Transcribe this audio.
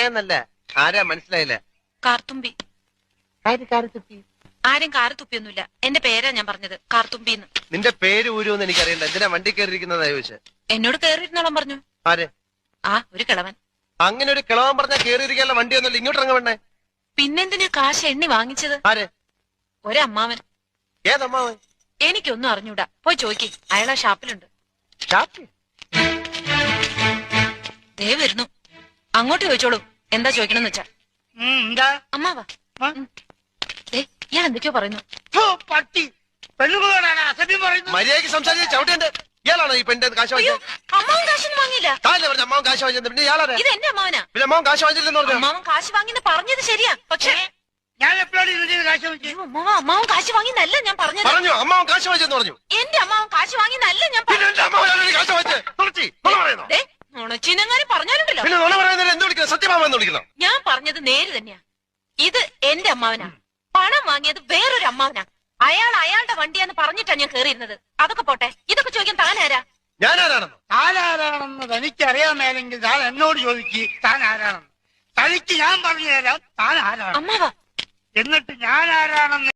എന്നല്ല ആരാ മനസ്സിലായില്ല. കാർത്തുമ്പി. ആരും കാറ് തുപ്പിയൊന്നുമില്ല. എന്റെ പേരാ ഞാൻ പറഞ്ഞത്, കാർത്തുമ്പിന്ന്. നിന്റെ പേര് ഊരുമെന്ന് എനിക്കറിയണ്ട. എന്തിനാ വണ്ടി കയറിയിരിക്കുന്നതാ ചോദിച്ചെ? എന്നോട് കേറിയിരുന്നോളം പറഞ്ഞു. ആരെ? ഒരു കിളവൻ. അങ്ങനെ ഒരു കിളവൻ പറഞ്ഞാ കേറിയിരിക്കാനുള്ള വണ്ടിയൊന്നുമില്ല. ഇങ്ങോട്ട് ഇറങ്ങ വേണ്ടേ? പിന്നെന്തിനാ കാശ് എണ്ണി വാങ്ങിച്ചത്? ആരെ? ഒരമ്മാവൻ. ഏതമ്മാവൻ? എനിക്കൊന്നും അറിഞ്ഞൂടാ. പോയി ചോദിക്ക്, അയാളാ ഷാപ്പിലുണ്ട്. ദേ വരുന്നു. അങ്ങോട്ട് ചോദിച്ചോളൂ, എന്താ ചോദിക്കണമെന്ന് വെച്ചാ. അമ്മാവാ, ഞാൻ എന്തൊക്കെയോ പറയുന്നു. പട്ടി മര്യാദയ്ക്ക് സംസാരിച്ച ചവിട്ടേണ്ട. ഇയാളാണോ ഈ പെണ്ണിന്റെ കാശ് വാങ്ങിച്ചത്? അമ്മാവൻ കാശൊന്നും വാങ്ങിയില്ല. താല്ലേ പറഞ്ഞ അമ്മാവൻ കാശ് വാങ്ങിച്ചത്? പിന്നെ ഇയാളാ? ഇത് എന്റെ അമ്മാവനാ. പിന്നെ അമ്മാവൻ കാശ് വാങ്ങിച്ചില്ലെന്ന് പറഞ്ഞു. അമ്മാവൻ കാശ് വാങ്ങിന്ന് പറഞ്ഞത് ശരിയാ, പക്ഷേ ഞാൻ എപ്പോഴും കാശ് വാങ്ങിച്ചു. അമ്മാവൻ കാശ് വാങ്ങിന്നല്ല ഞാൻ പറഞ്ഞത്. പറഞ്ഞു അമ്മാവൻ കാശ് വാങ്ങിച്ചെന്ന് പറഞ്ഞു. എന്റെ അമ്മാവൻ കാശ് വാങ്ങിന്നല്ല ഞാൻ കാശ് വാങ്ങിച്ചത്. നുണച്ചിനെങ്ങാനും പറഞ്ഞാലുണ്ടല്ലോ. പിന്നെ നുണ പറയുന്നതിന് എന്ത് വിളിക്കണം? സത്യമാമെന്ന് വിളിക്കണം. ഞാൻ പറഞ്ഞത് നേര് തന്നെയാ. ഇത് എന്റെ അമ്മാവനാ. പണം വാങ്ങിയത് വേറൊരു അമ്മാവനാ. അയാൾ അയാളുടെ വണ്ടിയാന്ന് പറഞ്ഞിട്ടാ ഞാൻ കേറിയിരുന്നത്. അതൊക്കെ പോട്ടെ, ഇതൊക്കെ ചോദിക്കാൻ താനാരാ? ഞാനാരാണെന്നോ? താനാരാണെന്ന് തനിക്കറിയാമേലെങ്കിൽ താൻ എന്നോട് ചോദിക്ക് താൻ ആരാണെന്ന്. തനിക്ക് ഞാൻ പറഞ്ഞു തരാം താൻ ആരാണ്. അമ്മാവാ, എന്നിട്ട് ഞാൻ ആരാണെന്ന്